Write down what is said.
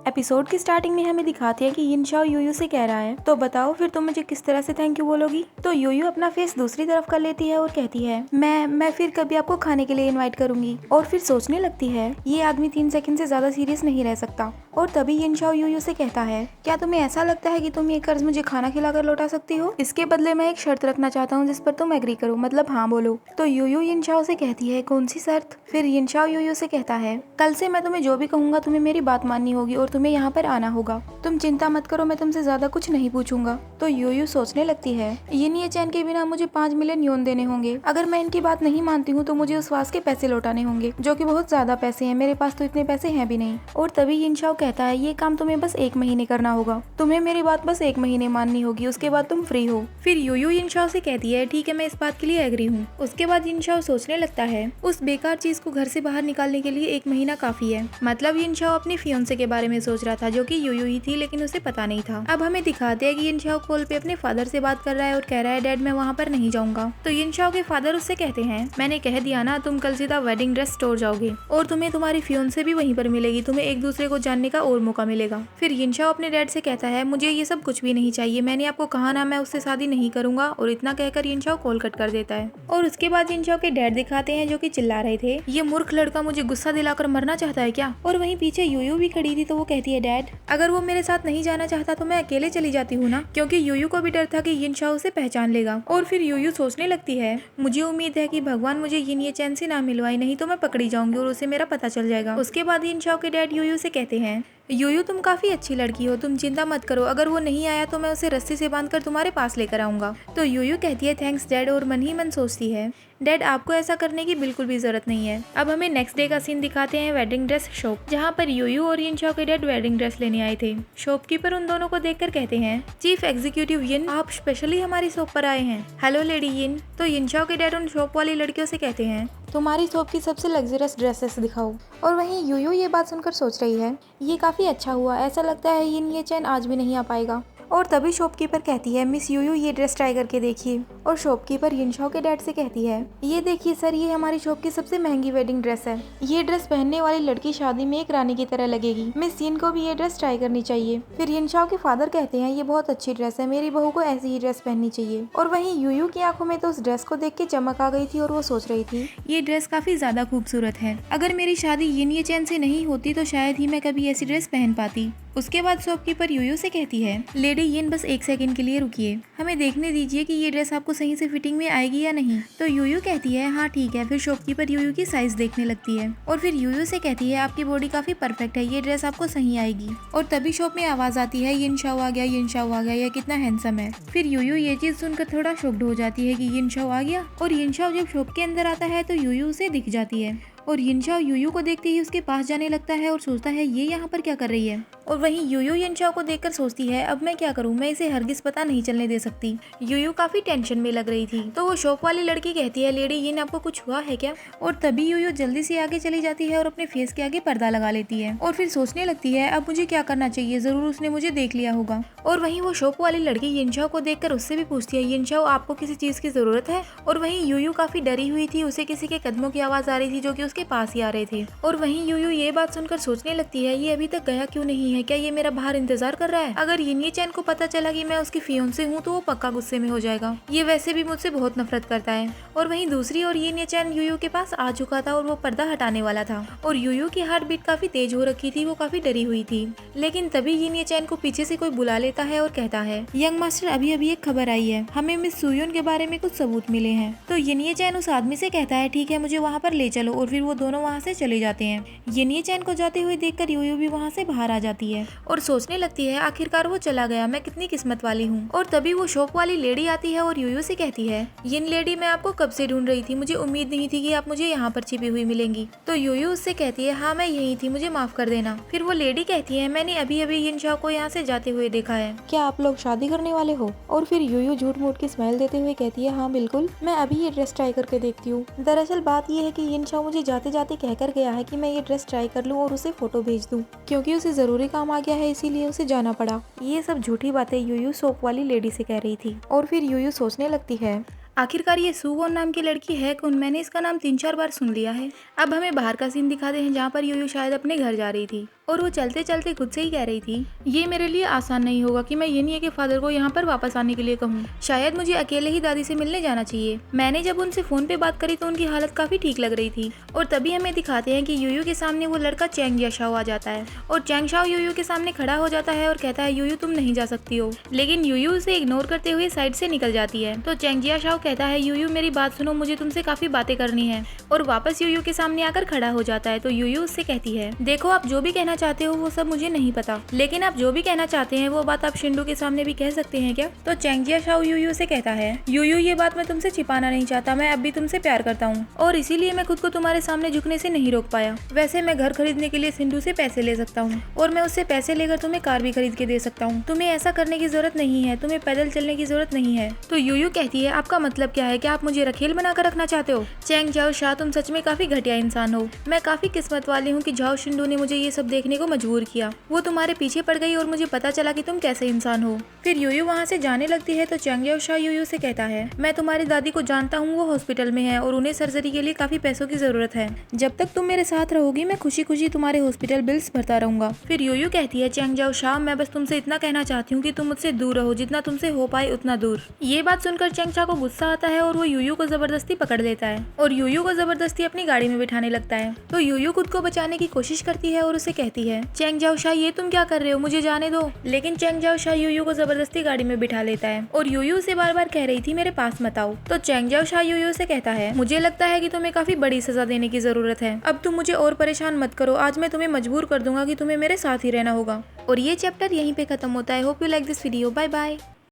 Episode की starting में हमें दिखाते हैं कि यिनशाओ यूयू से कह रहा है, तो बताओ फिर तुम मुझे किस तरह से थैंक यू बोलोगी। तो यूयू अपना फेस दूसरी तरफ कर लेती है और कहती है मैं फिर कभी आपको खाने के लिए इनवाइट करूंगी। और फिर सोचने लगती है ये आदमी 3 सेकंड से ज्यादा सीरियस नहीं रह सकता। और तभी यिनशाओ यूयू से कहता है क्या तुम्हें ऐसा लगता है कि तुम ये कर्ज मुझे खाना खिलाकर लौटा सकती हो? इसके बदले मैं एक शर्त रखना चाहता हूँ जिस पर तुम एग्री करो, मतलब हाँ बोलो। तो यूयू यिनशाओ से कहती है कौन सी शर्त? फिर यिनशाओ यूयू से कहता है कल से मैं तुम्हें जो भी कहूंगा तुम्हें मेरी बात माननी होगी और तुम्हें यहाँ पर आना होगा। तुम चिंता मत करो, मैं तुमसे ज्यादा कुछ नहीं पूछूंगा। तो यूयू सोचने लगती है यिन ये चैन के बिना मुझे 5 मिलियन योन देने होंगे। अगर मैं इनकी बात नहीं मानती हूँ तो मुझे उस वास के पैसे लौटाने होंगे, जो कि बहुत ज्यादा पैसे हैं। मेरे पास तो इतने पैसे हैं भी नहीं। और तभी यिनशाओ कहता है ये काम तुम्हें बस 1 महीने करना होगा। तुम्हें मेरी बात बस 1 महीने माननी होगी, उसके बाद तुम फ्री हो। फिर यूयू यिनशाओ से कहती है ठीक है, मैं इस बात के लिए एग्री हूँ। उसके बाद यिनशाओ सोचने लगता है उस बेकार चीज को घर से बाहर निकालने के लिए 1 महीना काफी है। मतलब यिनशाओ अपनी फियोंसे के बारे में सोच रहा था जो कि यूयू ही थी, लेकिन उसे पता नहीं था। अब हमें दिखाते हैं कि यिनशाओ कॉल पे अपने फादर से बात कर रहा है और कह रहा है डैड मैं वहाँ पर नहीं जाऊंगा। तो यिनशाओ के फादर उससे कहते हैं मैंने कह दिया ना, तुम कल सीधा वेडिंग ड्रेस स्टोर जाओगे और तुम्हें तुम्हारी फियोंसे भी वहीं पर मिलेगी। तुम्हें एक दूसरे को जानने का और मौका मिलेगा। फिर यिनशाओ अपने डैड से कहता है मुझे ये सब कुछ भी नहीं चाहिए, मैंने आपको कहा ना मैं उससे शादी नहीं करूंगा। और इतना कहकर यिनशाओ कॉल कट कर देता है। और उसके बाद यिनशाओ के डैड दिखाते हैं जो कि चिल्ला रहे थे ये मूर्ख लड़का मुझे गुस्सा दिलाकर मरना चाहता है क्या। और वहीं पीछे यूयू भी खड़ी थी, तो वो कहती है डैड अगर वो मेरे साथ नहीं जाना चाहता तो मैं अकेले चली जाती हूँ ना, क्योंकि यूयू को भी डर था कि यिनशाओ उसे पहचान लेगा। और फिर यूयू सोचने लगती है मुझे उम्मीद है कि भगवान मुझे यिन ये चैन से ना मिलवाए, नहीं तो मैं पकड़ी जाऊंगी और उसे मेरा पता चल जाएगा। उसके बाद यिनशाओ के डैड यूयू से कहते हैं यूयू तुम काफी अच्छी लड़की हो, तुम चिंता मत करो, अगर वो नहीं आया तो मैं उसे रस्सी से बांधकर तुम्हारे पास लेकर आऊंगा। तो यूयू कहती है थैंक्स डैड, और मन ही मन सोचती है डैड आपको ऐसा करने की बिल्कुल भी जरूरत नहीं है। अब हमें नेक्स्ट डे का सीन दिखाते हैं वेडिंग ड्रेस शॉप, जहाँ पर यूयू और यिनशाओ के डैड वेडिंग ड्रेस लेने आए थे। शॉपकीपर उन दोनों को देखकर कहते हैं चीफ एग्जीक्यूटिव यिन, आप स्पेशली हमारी शॉप पर आए हैं। हेलो लेडी यिन। तो यिनशाओ के डैड उन शॉप वाली लड़कियों से कहते हैं तुम्हारी शॉप की सबसे लग्जरियस ड्रेसेस दिखाओ। और वहीं यूयू ये बात सुनकर सोच रही है ये काफी अच्छा हुआ, ऐसा लगता है यिन ये चैन आज भी नहीं आ पाएगा। और तभी शॉपकीपर कहती है मिस यूयू ये ड्रेस ट्राई करके देखिए। और शॉपकीपर यिनशाओ के डैड से कहती है ये देखिए सर, ये हमारी शॉप की सबसे महंगी वेडिंग ड्रेस है। ये ड्रेस पहनने वाली लड़की शादी में एक रानी की तरह लगेगी। मिस यिन को भी ये ड्रेस ट्राई करनी चाहिए। फिर यिनशाओ के फादर कहते हैं ये बहुत अच्छी ड्रेस है, मेरी बहू को ऐसी ही ड्रेस पहननी चाहिए। और वहीं यूयू की आंखों में तो उस ड्रेस को देख के चमक आ गई थी और वो सोच रही थी ये ड्रेस काफी ज्यादा खूबसूरत है। अगर मेरी शादी यिन ये चैन से नहीं होती तो शायद ही मैं कभी ऐसी ड्रेस पहन पाती। उसके बाद शॉपकीपर यूयू से कहती है लेडी यिन बस 1 सेकंड के लिए रुकिए, हमें देखने दीजिए कि ये ड्रेस आपको सही से फिटिंग में आएगी या नहीं। तो यूयू कहती है हाँ ठीक है। फिर शॉपकीपर यूयू की साइज देखने लगती है और फिर यूयू से कहती है आपकी बॉडी काफी परफेक्ट है, ये ड्रेस आपको सही आएगी। और तभी शॉप में आवाज आती है यिनशाओ आ गया, यिनशाओ आ गया, यह कितना हैंडसम है। फिर यूयू ये चीज सुनकर थोड़ा शॉक्ड हो जाती है कि यिनशाओ आ गया। और यिनशाओ जब शॉप के अंदर आता है तो यूयू उसे दिख जाती है और यिनशाओ यूयू को देखते ही उसके पास जाने लगता है और सोचता है ये यहाँ पर क्या कर रही है। और वहीं यूयू यिनशाओ को देखकर सोचती है अब मैं क्या करूँ, मैं इसे हरगिज पता नहीं चलने दे सकती। यूयू काफी टेंशन में लग रही थी। तो वो शॉप वाली लड़की कहती है लेडी यिन आपको कुछ हुआ है क्या। और तभी यूयू जल्दी से आगे चली जाती है और अपने फेस के आगे पर्दा लगा लेती है और फिर सोचने लगती है अब मुझे क्या करना चाहिए, जरूर उसने मुझे देख लिया होगा। और वहीं वो शॉप वाली लड़की यिनशाओ को देखकर उससे भी पूछती है यिनशाओ आपको किसी चीज की जरूरत है। और वहीं यूयू काफी डरी हुई थी, उसे किसी के कदमों की आवाज आ रही थी जो कि उसके पास ही आ रहे थे। और वहीं यूयू ये बात सुनकर सोचने लगती है ये अभी तक गया क्यों नहीं है, क्या ये मेरा बाहर इंतजार कर रहा है। अगर यिन ये चैन को पता चला कि मैं उसकी फियोंसे हूँ तो वो पक्का गुस्से में हो जाएगा, ये वैसे भी मुझसे बहुत नफरत करता है। और वहीं दूसरी ओर यिन ये चैन यूयू के पास आ चुका था और वो पर्दा हटाने वाला था और यूयू की हार्ट बीट काफी तेज हो रखी थी, वो काफी डरी हुई थी। लेकिन तभी यिन ये चैन को पीछे से कोई बुला लेता है और कहता है यंग मास्टर अभी अभी एक खबर आई है, हमें मिस सुयोन के बारे में कुछ सबूत मिले हैं। तो यिन ये चैन उस आदमी से कहता है ठीक है मुझे वहाँ पर ले चलो। और फिर वो दोनों वहाँ से चले जाते हैं। यिन ये चैन को जाते हुए देखकर यूयू भी वहाँ से बाहर आ जाती है और सोचने लगती है आखिरकार वो चला गया, मैं कितनी किस्मत वाली हूँ। और तभी वो शॉप वाली लेडी आती है और यूयू से कहती है यिन लेडी मैं आपको कब से ढूंढ रही थी, मुझे उम्मीद नहीं थी कि आप मुझे यहाँ पर छिपी हुई मिलेंगी। तो यूयू उससे कहती है हाँ मैं यही थी, मुझे माफ कर देना। फिर वो लेडी कहती है मैंने अभी अभी यिनशाओ को यहाँ से जाते हुए देखा है, क्या आप लोग शादी करने वाले हो। और फिर यूयू झूठ मूठ की स्माइल देते हुए कहती है हाँ बिल्कुल, मैं अभी ये ड्रेस ट्राई करके देखती हूँ। दरअसल बात ये है कि यिनशाओ मुझे जाते जाते कहकर गया है कि मैं ये ड्रेस ट्राई कर लूँ और उसे फोटो भेज दूँ, क्योंकि उसे जरूरी काम आ गया है इसीलिए उसे जाना पड़ा। ये सब झूठी बातें यूयू शॉप वाली लेडी से कह रही थी। और फिर यूयू सोचने लगती है आखिरकार ये सुवोन नाम की लड़की है कौन, मैंने इसका नाम 3-4 बार सुन लिया है। अब हमें बाहर का सीन दिखाते हैं जहाँ पर यूयू शायद अपने घर जा रही थी और वो चलते चलते खुद से ही कह रही थी, ये मेरे लिए आसान नहीं होगा कि मैं यिनिया के फादर को यहाँ पर वापस आने के लिए कहूँ। शायद मुझे अकेले ही दादी से मिलने जाना चाहिए। मैंने जब उनसे फोन पे बात करी तो उनकी हालत काफी ठीक लग रही थी। और तभी हमें दिखाते हैं कि यूयू के सामने वो लड़का चैंग जियाशाओ आ जाता है और चैंग शाओ यूयू के सामने खड़ा हो जाता है और कहता है, यूयू तुम नहीं जा सकती हो। लेकिन यूयू उसे इग्नोर करते हुए साइड से निकल जाती है। तो चैंग जियाशाओ कहता है, यूयू मेरी बात सुनो, मुझे तुमसे काफी बातें करनी है। और वापस यूयू के सामने आकर खड़ा हो जाता है। तो यूयू उससे कहती है, देखो आप जो भी कहना चाहते हो वो सब मुझे नहीं पता, लेकिन आप जो भी कहना चाहते हैं वो बात आप शिंडू के सामने भी कह सकते हैं क्या? तो चैंग जियाशाओ यूयू से कहता है, यूयू ये बात मैं तुमसे छिपाना नहीं चाहता, मैं अब भी तुमसे प्यार करता हूँ और इसीलिए मैं खुद को तुम्हारे सामने झुकने से नहीं रोक पाया। वैसे मैं घर खरीदने के लिए सिंधु से पैसे ले सकता हूँ और मैं उससे पैसे लेकर तुम्हें कार भी खरीद के दे सकता हूँ। तुम्हें ऐसा करने की जरूरत नहीं है, तुम्हें पैदल चलने की जरूरत नहीं है। तो यूयू कहती है, आपका मतलब क्या है? क्या आप मुझे रखेल बनाकर रखना चाहते हो? चैंग जाओ शाह, तुम सच में काफी घटिया इंसान हो। मैं काफी किस्मत वाली हूँ कि झाओ शिंडू ने मुझे ये सब देखने को मजबूर किया। वो तुम्हारे पीछे पड़ गई और मुझे पता चला कि तुम कैसे इंसान हो। फिर यूयू वहाँ से जाने लगती है। तो चैंग जाओ शाह यूयू से कहता है, मैं तुम्हारी दादी को जानता हूँ, वो हॉस्पिटल में है और उन्हें सर्जरी के लिए काफी पैसों की जरूरत है। जब तक तुम मेरे साथ रहोगी मैं खुशी खुशी तुम्हारे हॉस्पिटल बिल्स भरता रहूंगा। फिर यूयू कहती है, चैंग जाओ शाह, मैं बस तुमसे इतना कहना चाहती हूँ कि तुम मुझसे दूर रहो, जितना तुमसे हो पाए उतना दूर। ये बात सुनकर चैंग शाह को गुस्सा आता है और वो यूयू को जबरदस्ती पकड़ लेता है और यूयू को जबरदस्ती अपनी गाड़ी में बिठाने लगता है। तो यूयू खुद को बचाने की कोशिश करती है और उसे कहती है, चैंग जाओ शाह ये तुम क्या कर रहे हो, मुझे जाने दो। लेकिन चैंग जाओ शाह यूयू को जबरदस्ती गाड़ी में बिठा लेता है और यूयू उसे बार बार कह रही थी, मेरे पास मत आओ। तो चैंग जाओ शाह यूयू से कहता है, मुझे लगता है कि तुम्हें काफी बड़ी सजा देने की जरूरत है। अब तुम मुझे और परेशान मत करो, आज मैं तुम्हें मजबूर कर दूंगा कि तुम्हें मेरे साथ ही रहना होगा। और ये चैप्टर यहीं पे खत्म होता है। Hope you like this video. Bye bye.